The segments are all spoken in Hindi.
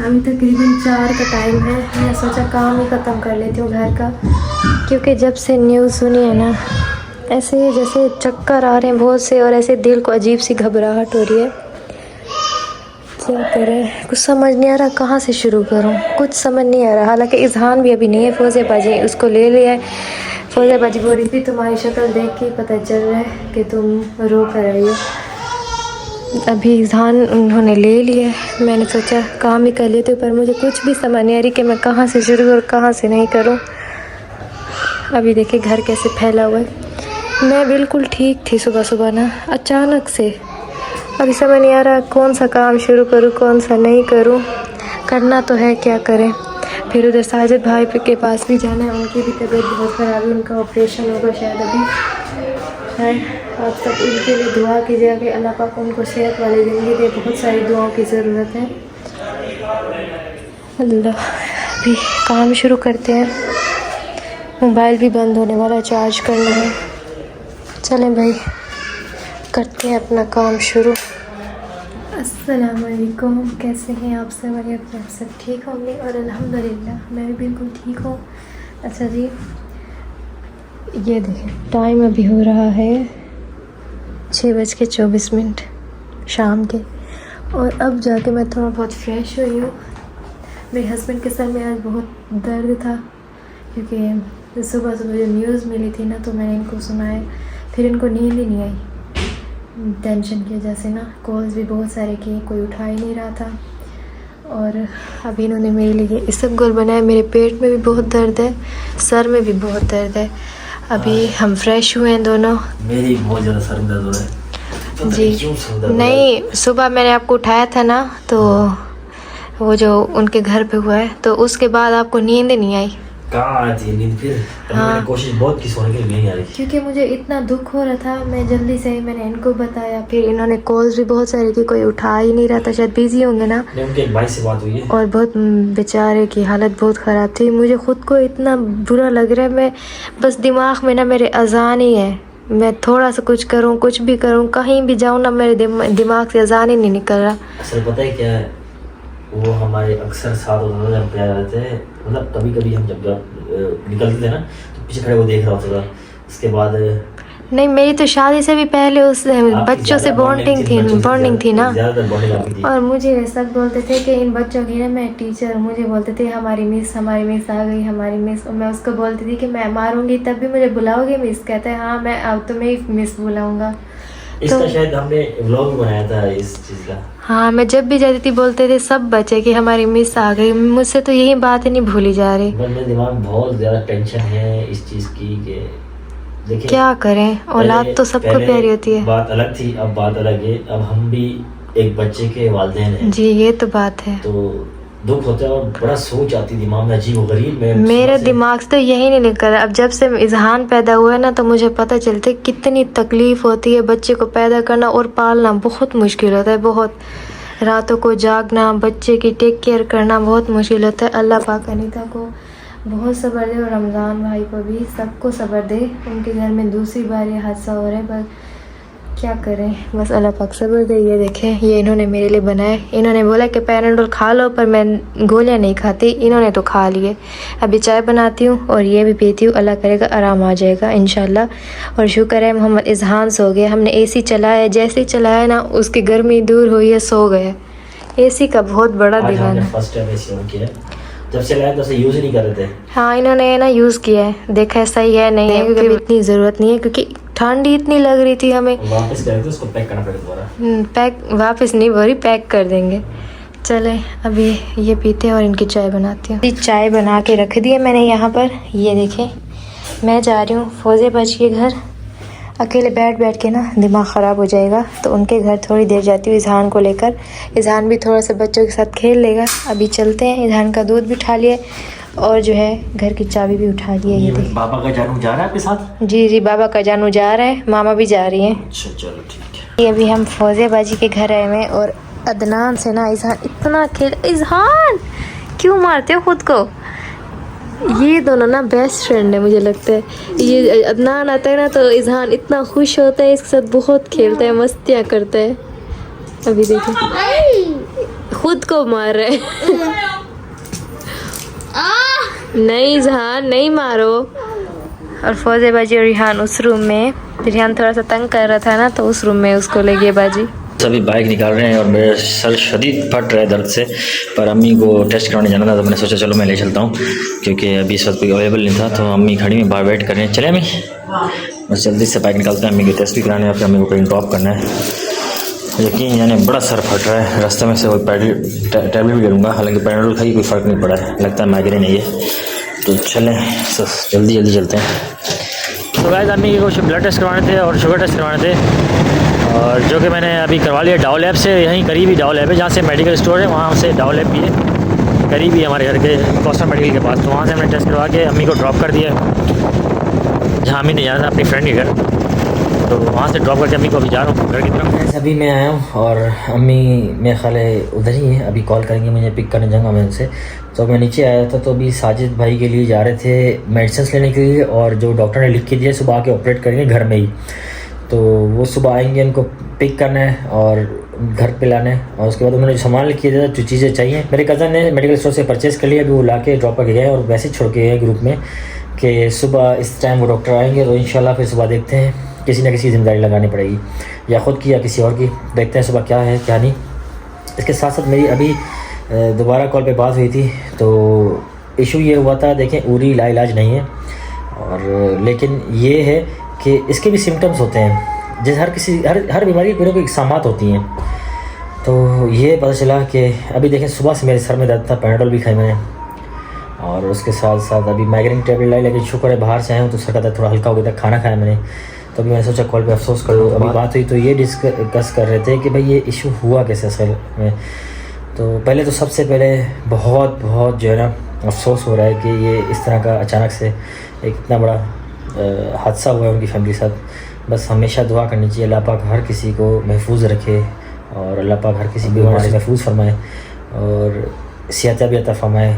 अभी तकरीबन 4 का टाइम है। मैं सोचा काम ही ख़त्म कर लेती हूँ घर का, क्योंकि जब से न्यूज़ सुनी है ना, ऐसे जैसे चक्कर आ रहे हैं बहुत से, और ऐसे दिल को अजीब सी घबराहट हो रही है। क्या करें, कुछ समझ नहीं आ रहा कहाँ से शुरू करूँ, कुछ समझ नहीं आ रहा। हालांकि इज़हान भी अभी नहीं है, फौज़े बाजी उसको ले लिया है। फौज़े बाजी बोल रही थी तुम्हारी शक्ल देख के पता चल रहा है कि तुम रो कर रही हो। अभी इज़हान उन्होंने ले लिया है। मैंने सोचा काम ही कर लेती हूँ, पर मुझे कुछ भी समझ नहीं आ रही कि मैं कहाँ से शुरू और कहाँ से नहीं करूँ। अभी देखिए घर कैसे फैला हुआ है। मैं बिल्कुल ठीक थी सुबह सुबह ना, अचानक से अभी समझ नहीं आ रहा कौन सा काम शुरू करूँ कौन सा नहीं करूँ। करना तो है, क्या करें। फिर उधर साजिद भाई के पास भी जाना है, उनकी भी तबीयत बहुत ख़राब है, उनका ऑपरेशन होगा शायद अभी है। आप सब उनके लिए दुआ कीजिएगा कि अल्लाह पाक उनको सेहत वाली ज़िंदगी दे। बहुत सारी दुआओं की ज़रूरत है। अल्लाह, अभी काम शुरू करते हैं। मोबाइल भी बंद होने वाला, चार्ज करना है। चलें भाई, करते हैं अपना काम शुरू। अस्सलाम वालेकुम, कैसे हैं आप सब? आप सब ठीक होंगे और अल्हम्दुलिल्लाह मैं भी बिल्कुल ठीक हूँ। अच्छा जी, ये देखें टाइम अभी हो रहा है 6:24 शाम के, और अब जाके मैं थोड़ा बहुत फ्रेश हुई हूँ। मेरे हस्बैंड के सर में आज बहुत दर्द था, क्योंकि सुबह सुबह जो न्यूज़ मिली थी ना, तो मैंने इनको सुनाया। फिर इनको नींद ही नहीं आई टेंशन की वजह से ना। कॉल्स भी बहुत सारे किए, कोई उठा ही नहीं रहा था। और अभी इन्होंने मेरे लिए इसबगोल बनाया। मेरे पेट में भी बहुत दर्द है, सर में भी बहुत दर्द है। अभी हम फ्रेश हुए हैं दोनों। मेरी बहुत ज़्यादा सर में दर्द हो रहा है जी नहीं, सुबह मैंने आपको उठाया था ना, तो वो जो उनके घर पे हुआ है, तो उसके बाद आपको नींद नहीं आई। कहाँ आती है नींद फिर? हाँ, मैंने कोशिश बहुत की सोने के लिए, नहीं आ रही, क्योंकि मुझे इतना दुख हो रहा था। मैं जल्दी से मैंने इनको बताया, फिर इन्होंने कॉल्स भी बहुत सारी की, कोई उठा ही नहीं रहा था, शायद बिजी होंगे ना। उनके एक भाई से बात हुई है और बहुत बेचारे की हालत बहुत ख़राब थी। मुझे ख़ुद को इतना बुरा लग रहा है। मैं बस दिमाग में ना मेरे अजान ही है, मैं थोड़ा सा कुछ करूं, कुछ भी करूं, कहीं भी जाऊं ना, मेरे दिमाग से अजान ही नहीं निकल रहा। असल पता है क्या है, वो हमारे अक्सर साथ होते जब प्यार रहते हैं, मतलब कभी कभी हम जब निकलते थे ना, तो पीछे खड़े वो देख रहा होता था। उसके बाद नहीं, मेरी तो शादी से भी पहले उस बच्चों से बॉन्डिंग थी ना। और मुझे सब बोलते थे कि इन बच्चों की ना, मैं टीचर, मुझे बोलते थे हमारी मिस आ गई, हमारी मिस। और मैं उसको बोलती थी कि मैं मारूंगी तब भी मुझे बुलाओगे मिस? कहता है हाँ, मैं अब तुम्हें ही मिस बुलाऊंगा। इसका तो शायद हमने व्लॉग भी बनाया था इस चीज़ का। हाँ, मैं जब भी जाती थी बोलते थे सब बच्चे कि हमारी मिस आ गई। मुझसे तो यही बात नहीं भूली जा रही। मेरे दिमाग में बहुत ज़्यादा टेंशन है इस चीज़ की कि देखिए क्या करें, औलाद तो सबको प्यारी होती है। बात अलग थी, अब बात अलग है। अब हम भी एक बच्चे के वालिदैन हैं। जी, ये तो बात है। तो दुख होता है और बड़ा सोच आती है दिमाग में, अजीब व गरीब। मेरे दिमाग से तो यही नहीं निकल रहा। अब जब से इज़हान पैदा हुआ है ना, तो मुझे पता चलता है कितनी तकलीफ़ होती है। बच्चे को पैदा करना और पालना बहुत मुश्किल होता है, बहुत। रातों को जागना, बच्चे की टेक केयर करना बहुत मुश्किल होता है। अल्लाह पाक अनीता को बहुत सब्र दे, और रमज़ान भाई को भी, सबको सब्र दे। उनके घर में दूसरी बार ये हादसा हो रहा है, पर क्या करें, बस अल्लाह पाक सब्र दे। ये देखें, ये इन्होंने मेरे लिए बनाया। इन्होंने बोला कि पैराडोल खा लो, पर मैं गोलियां नहीं खाती। इन्होंने तो खा लिए। अभी चाय बनाती हूँ और ये भी पीती हूँ। अल्लाह करेगा आराम आ जाएगा इंशाल्लाह। और शुक्र है मोहम्मद इज़हान सो गया। हमने एसी चलाया, जैसे ही चलाया ना, उसकी गर्मी दूर हुई है, सो गया। एसी का बहुत बड़ा दीवाना। फर्स्ट टाइम एसी ऑन किया, जब से लाया तो से यूज़ ही नहीं कर रहे थे। हाँ, इन्होंने ना यूज़ किया है, देखा है सही है नहीं है, क्योंकि इतनी ज़रूरत नहीं है, क्योंकि ठंड ही इतनी लग रही थी हमें। वापस करें तो उसको पैक करना पड़ेगा दोबारा। पैक वापस नहीं बोरी, पैक कर देंगे। चले अभी ये पीते हैं और इनकी चाय बनाती हूँ। चाय बना के रख दी है मैंने यहाँ पर। ये देखें, मैं जा रही हूँ फौजे बाजी के घर। अकेले बैठ के ना दिमाग ख़राब हो जाएगा, तो उनके घर थोड़ी देर जाती हूँ इज़हान को लेकर। इज़हान भी थोड़ा सा बच्चों के साथ खेल लेगा। अभी चलते हैं। इज़हान का दूध भी उठा लिए, और जो है घर की चाबी भी उठा ली है। ये देखिए, बाबा का जानू जा रहा है आपके साथ? जी, बाबा का जानू जा रहा है, मामा भी जा रही हैं। अच्छा चलो ठीक है। ये अभी हम फौजे बाजी के घर आए हैं, और अदनान से ना इज़हान इतना खेल। इज़हान क्यों मारते हो खुद को? ये दोनों ना बेस्ट फ्रेंड है मुझे लगता है। ये अदनान आता है ना, तो इज़हान इतना खुश होता है, इसके साथ बहुत खेलता है, मस्तियाँ करता है। अभी देखो, खुद को मार रहे नहीं जहान नहीं मारो। और फौजे बाजी और रिहान उस रूम में, रिहान थोड़ा सा तंग कर रहा था ना तो उस रूम में उसको ले गए बाजी। सभी बाइक निकाल रहे हैं और मेरे सर शदीद फट रहा है दर्द से, पर अम्मी को टेस्ट कराने जाना था तो मैंने सोचा चलो मैं ले चलता हूँ, क्योंकि अभी इस वक्त कोई अवेलेबल नहीं था। तो अम्मी खड़ी में बाहर वेट कर रहे हैं। चले अम्मी, बस जल्दी से बाइक निकालते हैं, अम्मी को टेस्ट भी कराने हैं, फिर अम्मी को कहीं ड्रॉप करना है। यकीन यानी बड़ा सर फट रहा है, रास्ते में से कोई टैबलेट भी ले लूँगा, हालांकि पैराडोल खाई कोई फ़र्क नहीं पड़ा है, लगता है माइग्रेन है ये। तो चलें जल्दी जल्दी चलते हैं। तो गाइस अम्मी को कुछ ब्लड टेस्ट करवाने थे और शुगर टेस्ट करवाने थे, और जो कि मैंने अभी करवा लिया डाउ लैब से। यहीं करीब ही डाउ लैब है, जहाँ से मेडिकल स्टोर है वहाँ से डाउ लैब भी है, करीब ही हमारे घर के कॉस्टा मेडिकल के पास। तो वहाँ से हमने टेस्ट करवा के अम्मी को ड्रॉप कर दिया, जहाँ अम्मी ने जाना था अपनी फ्रेंड के घर, तो वहाँ से ड्रॉप करके अम्मी को अभी जा रहा हूँ घर की तरफ। अभी मैं आया हूँ और अम्मी मेरे ख्याल है उधर ही है, अभी कॉल करेंगे, मुझे पिक करने जाऊँगा मैं उनसे। तो मैं नीचे आया था तो अभी साजिद भाई के लिए जा रहे थे मेडिसिन लेने के लिए, और जो डॉक्टर ने लिख के दिया सुबह आके ऑपरेट करेंगे घर में ही। तो वो सुबह आएंगे, उनको पिक करना है और घर पे लाना है, और उसके बाद उन्होंने जो सामान लिख दिया जो चीज़ें चाहिए मेरे कज़न ने मेडिकल स्टोर से परचेज़ कर लिया, अभी वो ला के ड्रॉप करके गए और वैसे छोड़ के गए ग्रुप में कि सुबह इस टाइम वो डॉक्टर आएंगे। तो इंशाल्लाह फिर सुबह देखते हैं, किसी न किसी जिम्मेदारी लगानी पड़ेगी, या ख़ुद की या किसी और की, देखते हैं सुबह क्या है क्या नहीं। इसके साथ साथ मेरी अभी दोबारा कॉल पे बात हुई थी, तो इशू ये हुआ था, देखें उरी लाइलाज नहीं है, और लेकिन ये है कि इसके भी सिम्टम्स होते हैं, जैसे हर बीमारी की कोई इकसामात होती हैं। तो ये पता चला कि अभी देखें सुबह से मेरे सर में दर्द था, पैराडोल भी खाई मैंने, और उसके साथ साथ अभी माइग्रेन टेबलेट लाई, लेकिन शुक्र है बाहर से आया हूँ तो सर का दर्द थोड़ा हल्का हो गया था, खाना खाया मैंने। तो अभी मैंने सोचा कॉल पे अफसोस करूँ, अभी बात हुई तो ये डिस्कस कर रहे थे कि भाई ये इशू हुआ कैसे असल में। तो पहले तो सबसे पहले बहुत जो है ना अफसोस हो रहा है कि ये इस तरह का अचानक से एक इतना बड़ा हादसा हुआ है उनकी फैमिली के साथ। बस हमेशा दुआ करनी चाहिए, अल्लाह पाक हर किसी को महफूज रखे, और अल्लाह पाक हर किसी बीमारी से महफूज फरमाए और सेहत भी अता फरमाए,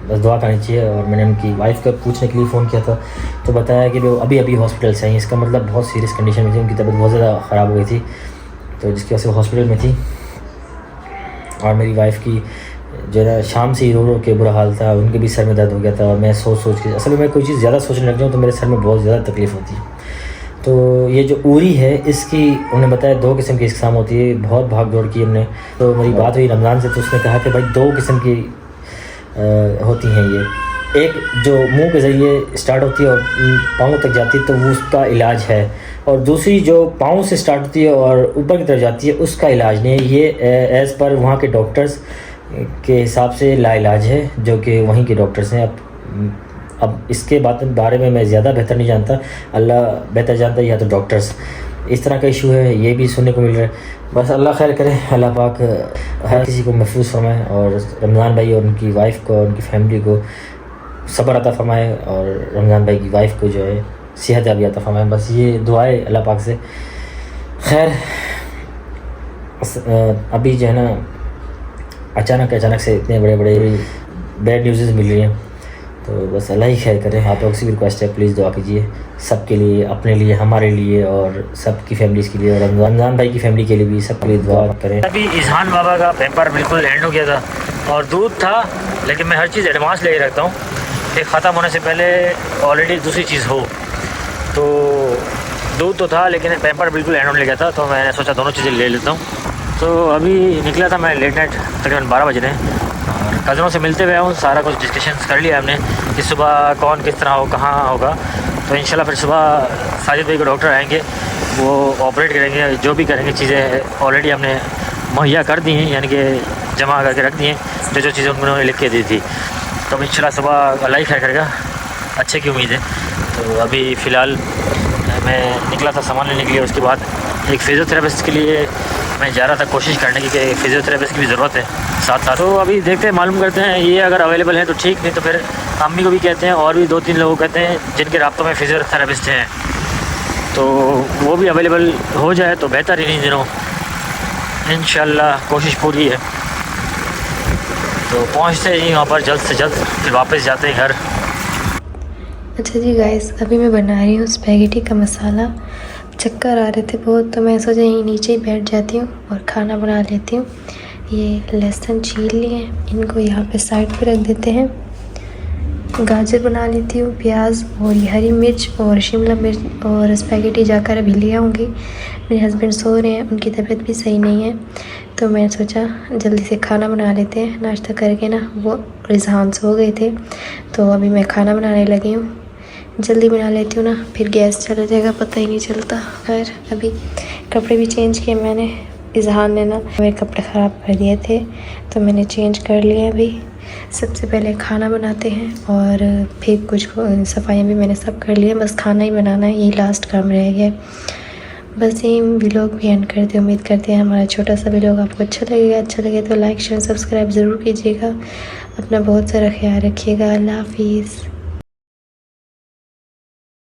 बस दुआ करनी चाहिए। और मैंने उनकी वाइफ को पूछने के लिए फ़ोन किया था, तो बताया कि वो अभी हॉस्पिटल से आई, इसका मतलब बहुत सीरियस कंडीशन में थी, उनकी तबीयत बहुत ज़्यादा ख़राब हो गई थी, तो जिसकी वजह से वो हॉस्पिटल में थी। और मेरी वाइफ की जो है शाम से ही रो के बुरा हाल था, उनके भी सर में दर्द हो गया था, और मैं सोच के असल में मैं कोई चीज़ ज़्यादा सोचने लग जाऊँ तो मेरे सर में बहुत ज़्यादा तकलीफ़ होती है। तो ये जो उरी है इसकी उन्होंने बताया 2 किस्म की इकसाम होती है, बहुत भाग दौड़ की हमने। तो मेरी बात हुई रमज़ान से, तो उसने कहा कि भाई 2 किस्म की होती हैं ये, एक जो मुंह के ज़रिए स्टार्ट होती है और पाँव तक जाती है तो वो उसका इलाज है, और दूसरी जो पाँव से स्टार्ट होती है और ऊपर की तरफ जाती है उसका इलाज नहीं है। ये एज़ पर वहाँ के डॉक्टर्स के हिसाब से लाइलाज है, जो कि वहीं के डॉक्टर्स हैं। अब इसके बारे में मैं ज़्यादा बेहतर नहीं जानता, अल्लाह बेहतर जानता है, या तो डॉक्टर्स। इस तरह का इशू है, ये भी सुनने को मिल रहा है। बस अल्लाह खैर करे, अल्लाह पाक हर किसी को महफूज फरमाए, और रमज़ान भाई और उनकी वाइफ को और उनकी फैमिली को सब्र अता फरमाए, और रमज़ान भाई की वाइफ को जो है सेहत याबी अता फरमाए। बस ये दुआएं अल्लाह पाक से। खैर अभी जो है ना अचानक से इतने बड़े बैड न्यूज़ मिल रही हैं, तो बस अल्लाह ही खैर करे। आप लोग से भी रिक्वेस्ट है, प्लीज़ दुआ कीजिए सबके लिए, अपने लिए, हमारे लिए, और सबकी फैमिलीज़ के लिए, और रमज़ान भाई की फैमिली के लिए भी, सबके लिए दुआ करें। अभी इजहान बाबा का पेपर बिल्कुल एंड हो गया था, और दूध था, लेकिन मैं हर चीज़ एडवांस ले रखता हूँ, एक ख़त्म होने से पहले ऑलरेडी दूसरी चीज़ हो। तो दूध तो था, लेकिन पेपर बिल्कुल एंड होने लगा था, तो मैंने सोचा दोनों चीज़ें ले लेता हूँ। तो अभी निकला था मैं लेट नाइट, तकरीबन 12 बज रहे हैं, और कज़नों से मिलते हुए हूँ, सारा कुछ डिस्कशंस कर लिया हमने कि सुबह कौन किस तरह हो, कहाँ होगा। तो इंशाल्लाह फिर सुबह साजिद भाई को डॉक्टर आएंगे, वो ऑपरेट करेंगे, जो भी करेंगे चीज़ें ऑलरेडी हमने मुहैया कर दी हैं, यानी कि जमा करके रख दी हैं, जो चीज़ें उन्होंने लिख के दी थी। तो इंशाल्लाह सुबह अल्लाह ही खैर करेगा, अच्छे की उम्मीद है। तो अभी फ़िलहाल मैं निकला था सामान लेने के लिए, उसके बाद एक फिज़ियोथेरेपिस्ट के लिए मैं जा रहा था, कोशिश करने की कि फिज़ियोथेरेपिस्ट की भी ज़रूरत है साथ। तो अभी देखते हैं, मालूम करते हैं, ये अगर अवेलेबल है तो ठीक, नहीं तो फिर अम्मी को भी कहते हैं, और भी 2-3 लोग कहते हैं जिनके राब्तों में फिज़ियोथेरेपिस्ट हैं, तो वो भी अवेलेबल हो जाए तो बेहतर ही। इन दिनों इंशाल्लाह कोशिश पूरी है। तो पहुँचते ही वहाँ पर जल्द से जल्द, फिर वापस जाते हैं घर। अच्छा जी गाइस, अभी मैं बना रही हूँ स्पैगेटी का मसाला। चक्कर आ रहे थे बहुत, तो मैं सोचा यहीं नीचे ही बैठ जाती हूँ और खाना बना लेती हूँ। ये लहसुन छील लिए, इनको यहाँ पे साइड पे रख देते हैं। गाजर बना लेती हूँ, प्याज और ये हरी मिर्च और शिमला मिर्च और स्पैगेटी जाकर अभी ले आऊँगी। मेरे हस्बैंड सो रहे हैं, उनकी तबीयत भी सही नहीं है, तो मैंने सोचा जल्दी से खाना बना लेते हैं। नाश्ता करके ना वो रिजहान सो गए थे, तो अभी मैं खाना बनाने लगी हूँ। जल्दी बना लेती हूँ ना, फिर गैस चला जाएगा पता ही नहीं चलता। खैर अभी कपड़े भी चेंज किए मैंने, इजहान ने ना मेरे कपड़े ख़राब कर दिए थे, तो मैंने चेंज कर लिए। अभी सबसे पहले खाना बनाते हैं और फिर कुछ सफाइयाँ भी मैंने सब कर लिया, बस खाना ही बनाना है, यही लास्ट काम रह गया। बस यही व्लॉग भी एंड करते, उम्मीद करते हैं हमारा छोटा सा व्लॉग आपको अच्छा लगेगा। अच्छा लगे तो लाइक शेयर सब्सक्राइब ज़रूर कीजिएगा। अपना बहुत सारा ख्याल रखिएगा। अल्लाह हाफिज़।